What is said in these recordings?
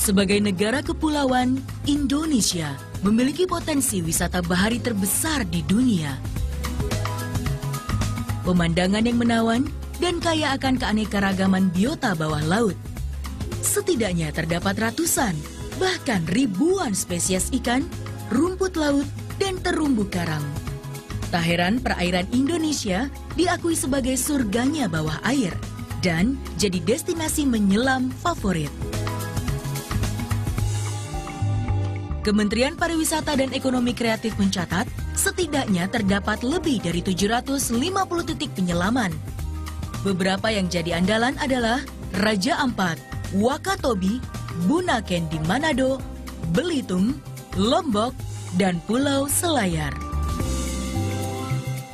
Sebagai negara kepulauan, Indonesia memiliki potensi wisata bahari terbesar di dunia. Pemandangan yang menawan dan kaya akan keanekaragaman biota bawah laut. Setidaknya terdapat ratusan, bahkan ribuan spesies ikan, rumput laut, dan terumbu karang. Tak heran perairan Indonesia diakui sebagai surganya bawah air dan jadi destinasi menyelam favorit. Kementerian Pariwisata dan Ekonomi Kreatif mencatat, setidaknya terdapat lebih dari 750 titik penyelaman. Beberapa yang jadi andalan adalah Raja Ampat, Wakatobi, Bunaken di Manado, Belitung, Lombok, dan Pulau Selayar.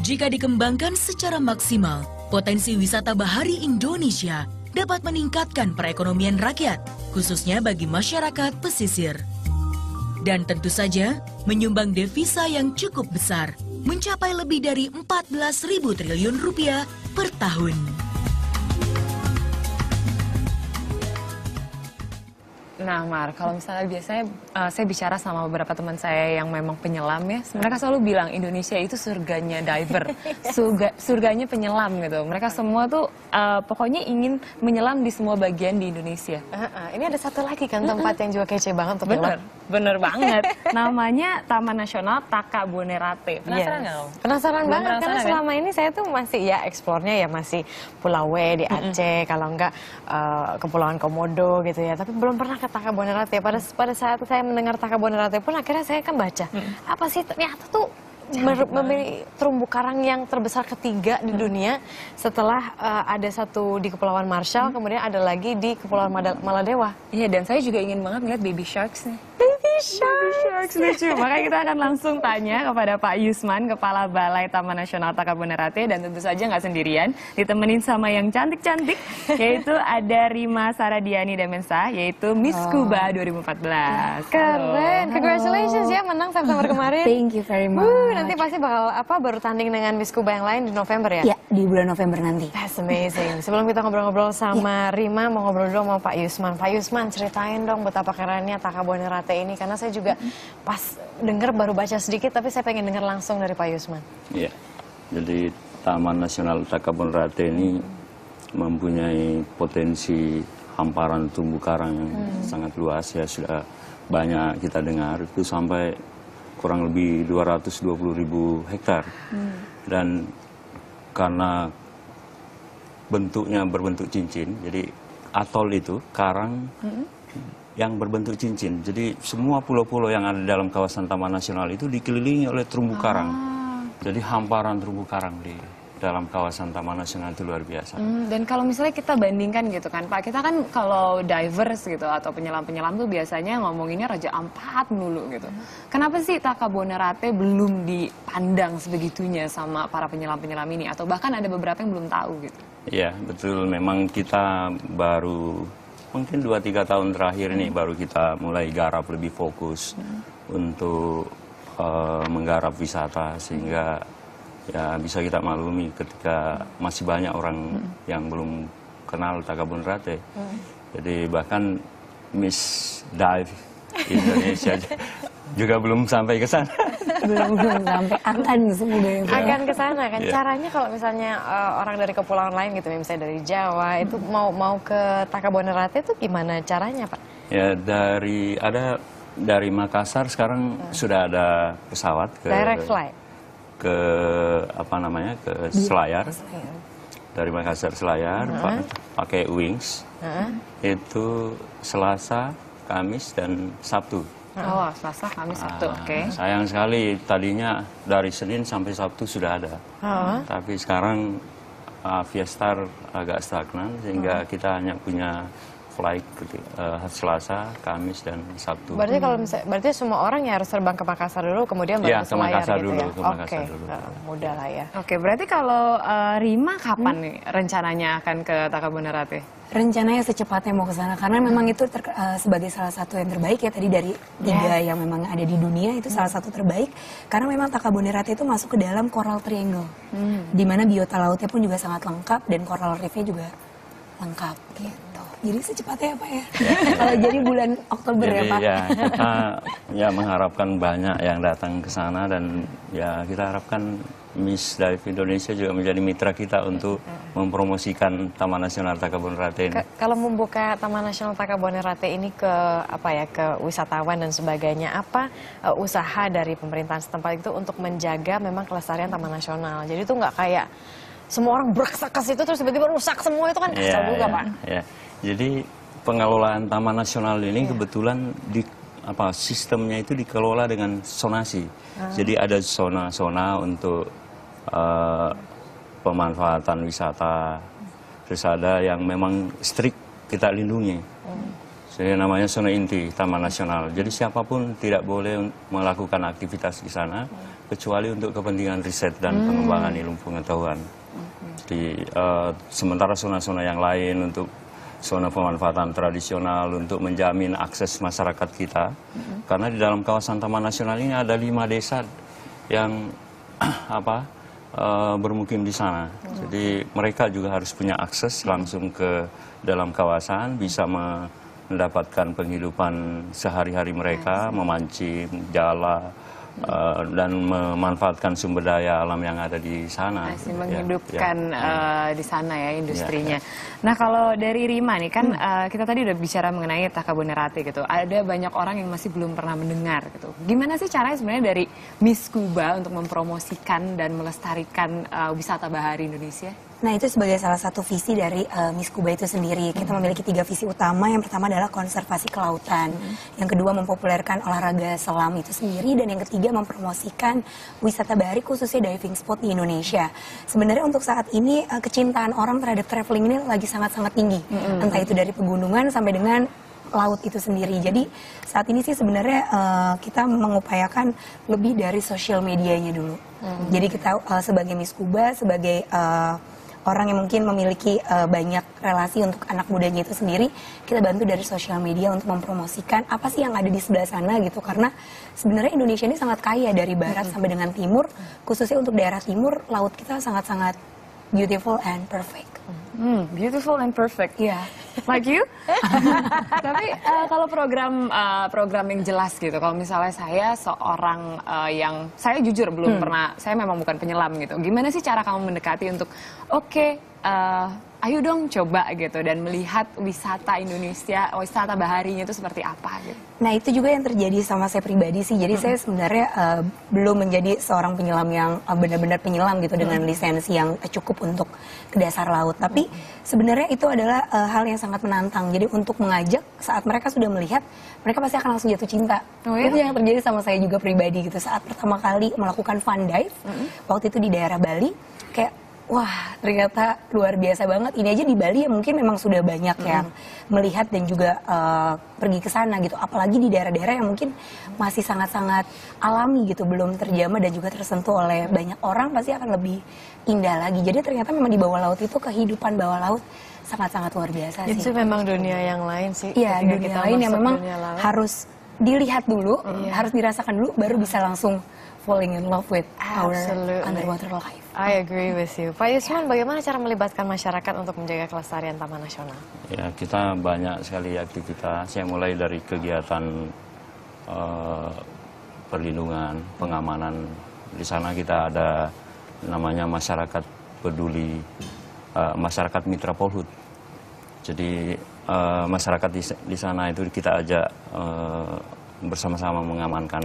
Jika dikembangkan secara maksimal, potensi wisata bahari Indonesia dapat meningkatkan perekonomian rakyat, khususnya bagi masyarakat pesisir. Dan tentu saja menyumbang devisa yang cukup besar, mencapai lebih dari 14.000 triliun rupiah per tahun. Nah, Mar, kalau misalnya biasanya saya bicara sama beberapa teman saya yang memang penyelam ya, mereka selalu bilang Indonesia itu surganya diver, surganya penyelam gitu. Mereka semua tuh pokoknya ingin menyelam di semua bagian di Indonesia. Ini ada satu lagi kan tempat yang juga kece banget untuk nyelam. Bener banget. Namanya Taman Nasional Takabonerate. Penasaran nggak? Penasaran banget karena kan? selama ini saya tuh masih ya eksplornya ya masih Pulau W di Aceh, kalau enggak Kepulauan Komodo gitu ya. Tapi belum pernah ke Takabonerate. Pada saat saya mendengar Takabonerate pun akhirnya saya kan baca apa sih ternyata tuh memiliki terumbu karang yang terbesar ketiga di dunia setelah ada satu di Kepulauan Marshall, kemudian ada lagi di Kepulauan Maladewa. Iya, dan saya juga ingin banget melihat baby sharks nih. Baby sharks Lucu. Makanya kita akan langsung tanya kepada Pak Yusman, Kepala Balai Taman Nasional Takabonerate, dan tentu saja nggak sendirian, ditemenin sama yang cantik-cantik, yaitu ada Rima Saradiani Demensa, yaitu Miss Scuba 2014. Keren, congratulations ya menang September kemarin. Thank you very much. Nanti pasti bakal baru tanding dengan Miss Scuba yang lain di November ya? Ya, di bulan November nanti. That's amazing. Sebelum kita ngobrol-ngobrol sama Rima, mau ngobrol dulu sama Pak Yusman. Pak Yusman, ceritain dong betapa kerennya Takabonerate ini, karena saya juga pas denger baru baca sedikit, tapi saya pengen denger langsung dari Pak Yusman. Iya, jadi Taman Nasional Takabonerate ini mempunyai potensi hamparan terumbu karang yang sangat luas ya, sudah banyak kita dengar, itu sampai kurang lebih 220.000 hektar. Dan karena bentuknya berbentuk cincin, jadi atol itu karang yang berbentuk cincin. Jadi semua pulau-pulau yang ada dalam kawasan Taman Nasional itu dikelilingi oleh terumbu karang. Jadi hamparan terumbu karang di dalam kawasan Taman Nasional itu luar biasa. Dan kalau misalnya kita bandingkan gitu kan Pak, kita kan kalau divers gitu atau penyelam-penyelam tuh biasanya ngomonginnya Raja Ampat dulu gitu. Kenapa sih Takabonerate belum dipandang sebegitunya sama para penyelam-penyelam ini? Atau bahkan ada beberapa yang belum tahu gitu? Iya, betul. Memang kita baru mungkin 2-3 tahun terakhir ini baru kita mulai garap lebih fokus untuk menggarap wisata, sehingga ya bisa kita maklumi ketika masih banyak orang yang belum kenal Takabonerate. Jadi bahkan Miss Dive Indonesia juga belum sampai ke sana. Belum sampai, akan semoga ya. Akan ke sana kan. Caranya kalau misalnya orang dari kepulauan lain gitu, misalnya dari Jawa, itu mau ke Takabonerate itu gimana caranya, Pak? Ya dari Makassar sekarang sudah ada pesawat Direct flight. ke Selayar. Dari Makassar Selayar pakai Wings. Itu Selasa, Kamis dan Sabtu. Oh, Selasa, Kamis, Sabtu, oke. Sayang sekali tadinya dari Senin sampai Sabtu sudah ada. Tapi sekarang Viastar agak stagnan, sehingga kita hanya punya flight Selasa, Kamis dan Sabtu. Berarti kalau berarti semua orang ya harus terbang ke Makassar dulu, kemudian baru ke Selayar gitu ya? Oke, mudah lah ya. Oke, berarti kalau Rima kapan nih rencananya akan ke Takabonerate? Rencananya secepatnya mau ke sana, karena memang itu sebagai salah satu yang terbaik ya, tadi dari 3 yang memang ada di dunia itu salah satu terbaik, karena memang Takabonerate itu masuk ke dalam Coral Triangle, di mana biota lautnya pun juga sangat lengkap dan coral reefnya juga lengkap gitu. Jadi secepatnya Pak ya? Kalau jadi bulan Oktober ya Pak? Ya, kita ya mengharapkan banyak yang datang ke sana dan ya kita harapkan Miss Dive Indonesia juga menjadi mitra kita untuk mempromosikan Taman Nasional Takabonerate ini. Kalau membuka Taman Nasional Takabonerate ini ke ke wisatawan dan sebagainya, apa usaha dari pemerintahan setempat itu untuk menjaga memang kelestarian Taman Nasional? Jadi itu nggak kayak semua orang beraksak ke situ terus tiba-tiba rusak semua, itu kan kacau juga Pak. Ya. Jadi pengelolaan Taman Nasional ini kebetulan sistemnya itu dikelola dengan zonasi. Jadi ada zona-zona untuk pemanfaatan wisata, terus ada yang memang strict kita lindungi. Jadi namanya zona inti Taman Nasional. Jadi siapapun tidak boleh melakukan aktivitas di sana kecuali untuk kepentingan riset dan pengembangan ilmu pengetahuan. Jadi sementara zona-zona yang lain untuk zona pemanfaatan tradisional untuk menjamin akses masyarakat kita. Karena di dalam kawasan Taman Nasional ini ada 5 desa yang bermukim di sana. Jadi mereka juga harus punya akses langsung ke dalam kawasan, bisa mendapatkan penghidupan sehari-hari mereka, memancing, jala, dan memanfaatkan sumber daya alam yang ada di sana. Menghidupkan di sana ya industrinya. Nah kalau dari Rima nih kan kita tadi udah bicara mengenai Takabonerate gitu. Ada banyak orang yang masih belum pernah mendengar gitu. Gimana sih caranya sebenarnya dari Miss Kuba untuk mempromosikan dan melestarikan wisata bahari Indonesia? Nah itu sebagai salah satu visi dari Miss Kuba itu sendiri. Kita memiliki 3 visi utama. Yang pertama adalah konservasi kelautan. Yang kedua mempopulerkan olahraga selam itu sendiri. Dan yang ketiga mempromosikan wisata bahari khususnya diving spot di Indonesia. Sebenarnya untuk saat ini kecintaan orang terhadap traveling ini lagi sangat-sangat tinggi. Entah itu dari pegunungan sampai dengan laut itu sendiri. Jadi saat ini sih sebenarnya kita mengupayakan lebih dari sosial medianya dulu. Jadi kita sebagai Miss Kuba, sebagai orang yang mungkin memiliki banyak relasi untuk anak mudanya itu sendiri, kita bantu dari sosial media untuk mempromosikan apa sih yang ada di sebelah sana gitu. Karena sebenarnya Indonesia ini sangat kaya dari barat sampai dengan timur, khususnya untuk daerah timur, laut kita sangat-sangat beautiful and perfect. Beautiful and perfect. Iya. Like you? Tapi kalau program yang jelas gitu, kalau misalnya saya seorang yang saya jujur belum pernah, saya memang bukan penyelam gitu. Gimana sih cara kamu mendekati untuk ayo dong coba gitu dan melihat wisata Indonesia, wisata baharinya itu seperti apa gitu. Nah itu juga yang terjadi sama saya pribadi sih. Jadi saya sebenarnya belum menjadi seorang penyelam yang benar-benar penyelam gitu dengan lisensi yang cukup untuk ke dasar laut. Tapi sebenarnya itu adalah hal yang sangat menantang. Jadi untuk mengajak saat mereka sudah melihat, mereka pasti akan langsung jatuh cinta. Itu yang terjadi sama saya juga pribadi gitu. Saat pertama kali melakukan fun dive, waktu itu di daerah Bali, kayak wah ternyata luar biasa banget. Ini aja di Bali ya mungkin memang sudah banyak yang melihat dan juga pergi ke sana gitu. Apalagi di daerah-daerah yang mungkin masih sangat-sangat alami gitu, belum terjamah dan juga tersentuh oleh banyak orang, pasti akan lebih indah lagi. Jadi ternyata memang di bawah laut itu kehidupan bawah laut sangat-sangat luar biasa sih. Itu memang dunia yang lain sih. Iya, dunia lain yang memang harus dilihat dulu, harus dirasakan dulu, baru bisa langsung falling in love with our underwater life. I agree with you. Pak Yusman, bagaimana cara melibatkan masyarakat untuk menjaga kelestarian Taman Nasional? Ya, kita banyak sekali aktivitas yang mulai dari kegiatan perlindungan, pengamanan. Di sana kita ada namanya masyarakat peduli, masyarakat mitra Polhut. Jadi masyarakat di sana itu kita ajak bersama-sama mengamankan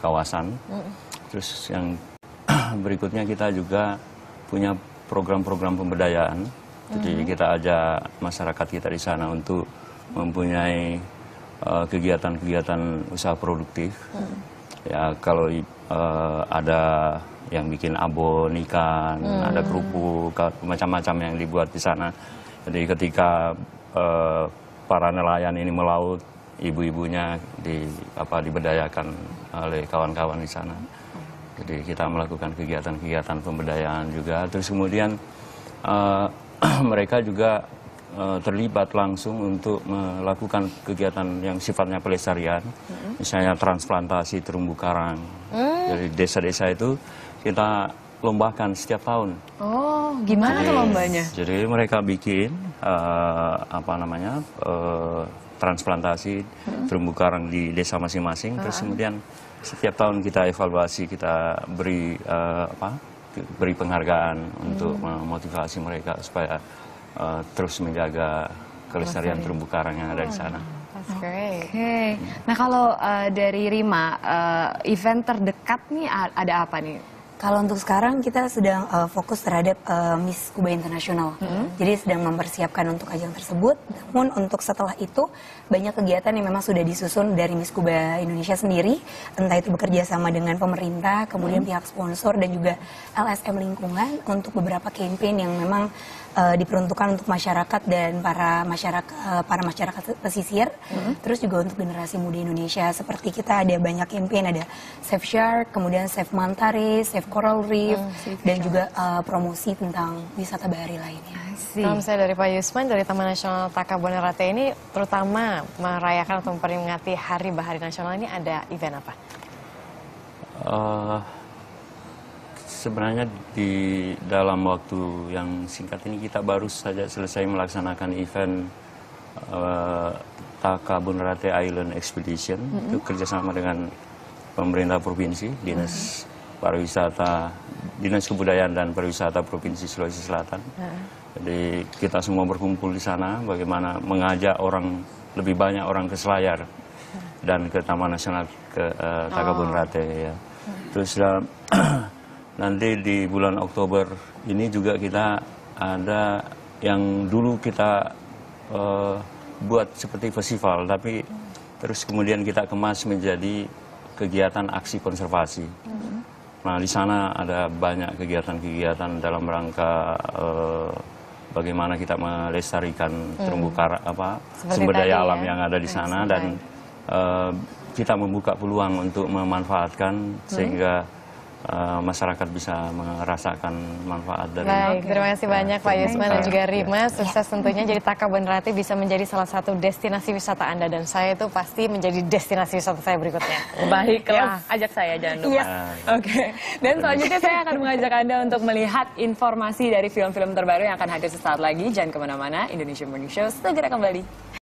kawasan. Terus yang berikutnya kita juga punya program-program pemberdayaan. Jadi kita ajak masyarakat kita di sana untuk mempunyai kegiatan-kegiatan usaha produktif. Ya kalau ada yang bikin abon ikan, ada kerupuk, macam-macam yang dibuat di sana. Jadi ketika para nelayan ini melaut, ibu-ibunya diberdayakan oleh kawan-kawan di sana. Jadi kita melakukan kegiatan-kegiatan pemberdayaan juga. Terus kemudian mereka juga terlibat langsung untuk melakukan kegiatan yang sifatnya pelestarian. Misalnya transplantasi terumbu karang. Jadi desa-desa itu kita lombakan setiap tahun. Oh, gimana tuh lombanya? Jadi mereka bikin transplantasi terumbu karang di desa masing-masing. Terus kemudian setiap tahun kita evaluasi, kita beri penghargaan untuk memotivasi mereka supaya terus menjaga kelestarian terumbu karang yang ada di sana. That's great. Oke. Nah kalau dari Rima, event terdekat nih ada apa nih? Kalau untuk sekarang kita sedang fokus terhadap Miss Kuba Internasional. Jadi sedang mempersiapkan untuk ajang tersebut. Namun untuk setelah itu banyak kegiatan yang memang sudah disusun dari Miss Kuba Indonesia sendiri. Entah itu bekerja sama dengan pemerintah, kemudian pihak sponsor dan juga LSM lingkungan untuk beberapa campaign yang memang diperuntukkan untuk masyarakat dan para masyarakat pesisir. Terus juga untuk generasi muda Indonesia. Seperti kita ada banyak campaign, ada Save Shark, kemudian Save Mantare, Save Coral Reef, dan juga promosi tentang wisata bahari lainnya. Kalau misalnya dari Pak Yusman, dari Taman Nasional Takabonerate ini terutama merayakan atau memperingati Hari Bahari Nasional ini ada event apa? Sebenarnya di dalam waktu yang singkat ini kita baru saja selesai melaksanakan event Takabonerate Island Expedition. Itu kerjasama dengan pemerintah provinsi, Dinas Pariwisata, Dinas Kebudayaan dan Pariwisata Provinsi Sulawesi Selatan. Jadi kita semua berkumpul di sana, bagaimana mengajak lebih banyak orang ke Selayar dan ke Taman Nasional Takabonerate. Ya. Terus nanti di bulan Oktober ini juga kita ada yang dulu kita buat seperti festival, tapi terus kemudian kita kemas menjadi kegiatan aksi konservasi. Nah, di sana ada banyak kegiatan-kegiatan dalam rangka bagaimana kita melestarikan terumbu karang, sumber daya alam yang ada di sana, dan kita membuka peluang untuk memanfaatkan sehingga masyarakat bisa merasakan manfaat dari. Baik, terima kasih banyak Pak Yusman dan juga Rima. Sukses tentunya, jadi Takabonerate bisa menjadi salah satu destinasi wisata Anda, dan saya itu pasti menjadi destinasi wisata saya berikutnya. Baiklah, ajak saya jangan lupa. Oke. Dan selanjutnya saya akan mengajak Anda untuk melihat informasi dari film-film terbaru yang akan hadir sesaat lagi. Jangan kemana-mana, Indonesia Morning Show segera kembali.